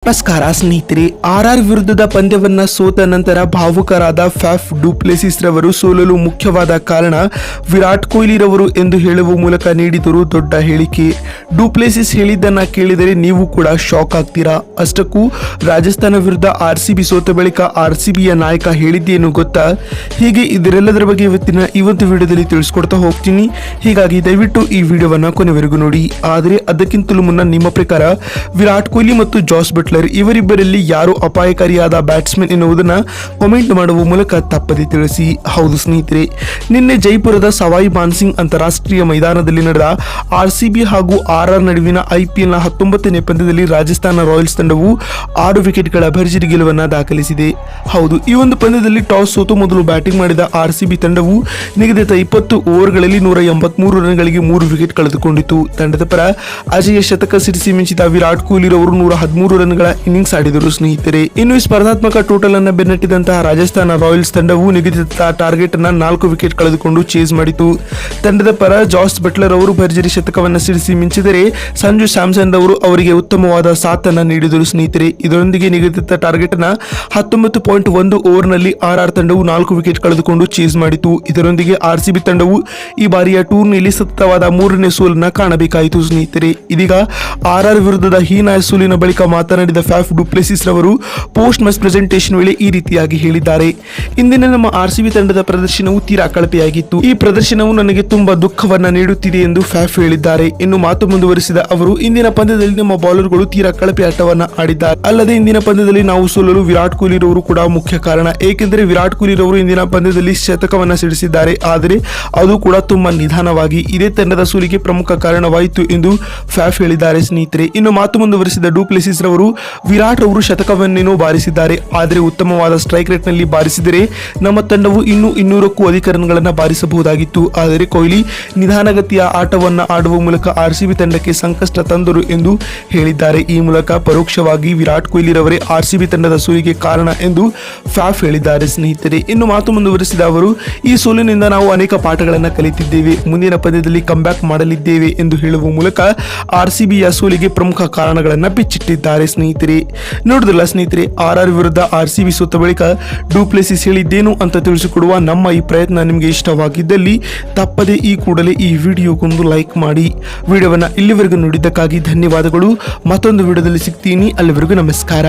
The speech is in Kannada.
ನಮಸ್ಕಾರ ಸ್ನೇಹಿತರೆ, ಆರ್ಆರ್ ವಿರುದ್ಧದ ಪಂದ್ಯವನ್ನ ಸೋತ ನಂತರ ಭಾವುಕರಾದ ಫ್ಯಾಫ್ ಡು ಪ್ಲೆಸಿಸ್ ರವರು ಸೋಲಲು ಮುಖ್ಯವಾದ ಕಾರಣ ವಿರಾಟ್ ಕೊಹ್ಲಿ ರವರು ಎಂದು ಹೇಳುವ ಮೂಲಕ ನೀಡಿದರು ದೊಡ್ಡ ಹೇಳಿಕೆ. ಡು ಪ್ಲೆಸಿಸ್ ಹೇಳಿದ್ದನ್ನ ಕೇಳಿದರೆ ನೀವು ಕೂಡ ಶಾಕ್ ಆಗ್ತೀರಾ. ಅಷ್ಟಕ್ಕೂ ರಾಜಸ್ಥಾನ ವಿರುದ್ಧ ಆರ್ಸಿಬಿ ಸೋತ ಬಳಿಕ ಆರ್ಸಿಬಿಯ ನಾಯಕ ಹೇಳಿದ್ದೇನು ಗೊತ್ತಾ? ಹೀಗೆ ಇದರೆಲ್ಲದರ ಬಗ್ಗೆ ಇವತ್ತು ವಿಡಿಯೋದಲ್ಲಿ ತಿಳಿಸ್ಕೊಡ್ತಾ ಹೋಗ್ತೀನಿ. ಹೀಗಾಗಿ ದಯವಿಟ್ಟು ಈ ವಿಡಿಯೋವನ್ನ ಕೊನೆವರೆಗೂ ನೋಡಿ. ಆದರೆ ಅದಕ್ಕಿಂತಲೂ ಮುನ್ನ ನಿಮ್ಮ ಪ್ರಕಾರ ವಿರಾಟ್ ಕೊಹ್ಲಿ ಮತ್ತು ಜಾಸ್ ಬಟ್ಲರ್ ಇವರಿಬ್ಬರಲ್ಲಿ ಯಾರು ಅಪಾಯಕಾರಿಯಾದ ಬ್ಯಾಟ್ಸ್ಮನ್ ಎನ್ನುವುದನ್ನು ಕಾಮೆಂಟ್ ಮಾಡುವ ಮೂಲಕ ತಪ್ಪದೆ ತಿಳಿಸಿ. ಹೌದು ಸ್ನೇಹಿತರೆ, ನಿನ್ನೆ ಜೈಪುರದ ಸವಾಯಿ ಮಾನ್ಸಿಂಗ್ ಅಂತಾರಾಷ್ಟ್ರೀಯ ಮೈದಾನದಲ್ಲಿ ನಡೆದ ಆರ್ಸಿಬಿ ಹಾಗೂ ಆರ್ಆರ್ ನಡುವಿನ ಐಪಿಎಲ್ನ 19ನೇ ಪಂದ್ಯದಲ್ಲಿ ರಾಜಸ್ಥಾನ ರಾಯಲ್ಸ್ ತಂಡವು 6 ವಿಕೆಟ್ಗಳ ಭರ್ಜರಿ ಗೆಲುವನ್ನು ದಾಖಲಿಸಿದೆ. ಹೌದು, ಈ ಒಂದು ಪಂದ್ಯದಲ್ಲಿ ಟಾಸ್ ಸೋತು ಮೊದಲು ಬ್ಯಾಟಿಂಗ್ ಮಾಡಿದ ಆರ್ಸಿಬಿ ತಂಡವು ನಿಗದಿತ 20 ಓವರ್ಗಳಲ್ಲಿ 183 ರನ್ಗಳಿಗೆ 3 ವಿಕೆಟ್ ಕಳೆದುಕೊಂಡಿತು. ತಂಡದ ಪರ ಅಜೇಯ ಶತಕ ಸಿಡಿಸಿ ಮಿಂಚಿದ ವಿರಾಟ್ ಕೊಹ್ಲಿ ರವರು 113 ರನ್ಗಳ ಇನ್ನಿಂಗ್ಸ್ ಆಡಿದರು ಸ್ನೇಹಿತರೆ. ಇನ್ನು ಈ ಸ್ಪರ್ಧಾತ್ಮಕ ಟೋಟಲ್ ಅನ್ನು ಬೆನ್ನಟ್ಟಿದಂತಹ ರಾಜಸ್ಥಾನ ರಾಯಲ್ಸ್ ತಂಡವು ನಿಗದಿತ ಟಾರ್ಗೆಟ್ ಅನ್ನ 4 ವಿಕೆಟ್ ಕಳೆದುಕೊಂಡು ಚೇಸ್ ಮಾಡಿತು. ತಂಡದ ಪರ ಜಾಸ್ ಬಟ್ಲರ್ ಅವರು ಭರ್ಜರಿ ಶತಕವನ್ನು ಸಿಡಿಸಿ ಮಿಂಚಿದರೆ ಸಂಜು ಸ್ಯಾಮ್ಸನ್ ಅವರು ಅವರಿಗೆ ಉತ್ತಮವಾದ ಸಾಥನ್ನು ನೀಡಿದರು ಸ್ನೇಹಿತರೆ. ಇದರೊಂದಿಗೆ ನಿಗದಿತ ಟಾರ್ಗೆಟ್ ಅನ್ನ 19.1 ಓವರ್ನಲ್ಲಿ ಆರ್ಆರ್ ತಂಡವು 4 ವಿಕೆಟ್ ಕಳೆದುಕೊಂಡು ಚೇಸ್ ಮಾಡಿತು. ಇದರೊಂದಿಗೆ ಆರ್ಸಿಬಿ ತಂಡವು ಈ ಬಾರಿಯ ಟೂರ್ನಿಯಲ್ಲಿ ಸತತವಾದ 3ನೇ ಸೋಲನ್ನು ಕಾಣಬೇಕಾಯಿತು ಸ್ನೇಹಿತರೆ. ಇದೀಗ ಆರ್ಆರ್ ವಿರುದ್ಧದ ಹೀನಾಯ ಸೋಲಿನ ಬಳಿಕ ಮಾತನಾಡಿದ ಫ್ಯಾಫ್ ಡು ಪ್ಲೆಸಿಸ್ ರವರು ಪೋಸ್ಟ್ ಮ್ಯಾಚ್ ಪ್ರೆಸೆಂಟೇಷನ್ ವೇಳೆ ಈ ರೀತಿಯಾಗಿ ಹೇಳಿದ್ದಾರೆ. ಇಂದಿನ ನಮ್ಮ ಆರ್ಸಿಬಿ ತಂಡದ ಪ್ರದರ್ಶನವು ತೀರಾ ಕಳಪೆಯಾಗಿತ್ತು. ಈ ಪ್ರದರ್ಶನವು ನನಗೆ ತುಂಬಾ ದುಃಖವನ್ನ ನೀಡುತ್ತಿದೆ ಎಂದು ಫ್ಯಾಫ್ ಹೇಳಿದ್ದಾರೆ. ಇನ್ನು ಮಾತು ಮುಂದುವರಿಸಿದ ಅವರು, ಇಂದಿನ ಪಂದ್ಯದಲ್ಲಿ ನಮ್ಮ ಬೌಲರ್ಗಳು ತೀರಾ ಕಳಪೆ ಆಟವನ್ನ ಆಡಿದ್ದಾರೆ. ಅಲ್ಲದೆ ಇಂದಿನ ಪಂದ್ಯದಲ್ಲಿ ನಾವು ಸೋಲಲು ವಿರಾಟ್ ಕೊಹ್ಲಿ ರವರು ಕೂಡ ಮುಖ್ಯ ಕಾರಣ. ಏಕೆಂದರೆ ವಿರಾಟ್ ಕೊಹ್ಲಿ ರವರು ಇಂದಿನ ಪಂದ್ಯದಲ್ಲಿ ಶತಕವನ್ನ ಸಿಡಿಸಿದ್ದಾರೆ, ಆದರೆ ಅದು ಕೂಡ ತುಂಬಾ ನಿಧಾನವಾಗಿ. ಇದೇ ತಂಡದ ಸೋಲಿಗೆ ಪ್ರಮುಖ ಕಾರಣವಾಯಿತು ಎಂದು ಫ್ಯಾಫ್ ಹೇಳಿದ್ದಾರೆ ಸ್ನೇಹಿತರೆ. ಇನ್ನು ಮಾತು ಮುಂದುವರಿಸಿದ ಡು ಪ್ಲೆಸಿಸ್ ರವರು, ವಿರಾಟ್ ರವರು ಶತಕವನ್ನೇನೋ ಬಾರಿಸಿದ್ದಾರೆ, ಆದರೆ ಉತ್ತಮವಾದ ಸ್ಟ್ರೈಕ್ ರೇಟ್ ನಲ್ಲಿ ಬಾರಿಸಿದರೆ ನಮ್ಮ ತಂಡವು ಇನ್ನೂ 200ಕ್ಕೂ ಅಧಿಕ ರನ್ಗಳನ್ನು ಬಾರಿಸಬಹುದಾಗಿತ್ತು. ಆದರೆ ಕೊಹ್ಲಿ ನಿಧಾನಗತಿಯ ಆಟವನ್ನು ಆಡುವ ಮೂಲಕ ಆರ್ಸಿಬಿ ತಂಡಕ್ಕೆ ಸಂಕಷ್ಟ ತಂದರು ಎಂದು ಹೇಳಿದ್ದಾರೆ. ಈ ಮೂಲಕ ಪರೋಕ್ಷವಾಗಿ ವಿರಾಟ್ ಕೊಹ್ಲಿ ರವರೇ ಆರ್ಸಿಬಿ ತಂಡದ ಸೋಲಿಗೆ ಕಾರಣ ಎಂದು ಫ್ಯಾಫ್ ಹೇಳಿದ್ದಾರೆ ಸ್ನೇಹಿತರೆ. ಇನ್ನು ಮಾತು ಮುಂದುವರಿಸಿದ ಅವರು, ಈ ಸೋಲಿನಿಂದ ನಾವು ಅನೇಕ ಪಾಠಗಳನ್ನು ಕಲಿತಿದ್ದೇವೆ, ಮುಂದಿನ ಪಂದ್ಯದಲ್ಲಿ ಕಂಬ್ಯಾಕ್ ಮಾಡಲಿದ್ದೇವೆ ಎಂದು ಹೇಳುವ ಮೂಲಕ ಆರ್ಸಿಬಿಯ ಸೋಲಿಗೆ ಪ್ರಮುಖ ಕಾರಣಗಳನ್ನು ಬಿಚ್ಚಿಟ್ಟಿದ್ದಾರೆ ಸ್ನೇಹಿತರೆ. ನೋಡಿದ್ರಲ್ಲ ಸ್ನೇಹಿತರೆ, ಆರ್ಆರ್ ವಿರುದ್ಧ ಆರ್ಸಿಬಿ ಸೋತ ಬಳಿಕ ಡು ಪ್ಲೆಸಿಸ್ ಹೇಳಿದ್ದೇನು ಅಂತ ತಿಳಿಸಿಕೊಡುವ ನಮ್ಮ ಈ ಪ್ರಯತ್ನ ನಿಮಗೆ ಇಷ್ಟವಾಗಿದ್ದಲ್ಲಿ ತಪ್ಪದೆ ಈ ಕೂಡಲೇ ಈ ವಿಡಿಯೋಗೊಂದು ಲೈಕ್ ಮಾಡಿ. ವಿಡಿಯೋವನ್ನ ಇಲ್ಲಿವರೆಗೂ ನೋಡಿದ್ದಕ್ಕಾಗಿ ಧನ್ಯವಾದಗಳು. ಮತ್ತೊಂದು ವಿಡಿಯೋದಲ್ಲಿ ಸಿಗ್ತೀನಿ. ಅಲ್ಲಿವರೆಗೂ ನಮಸ್ಕಾರ.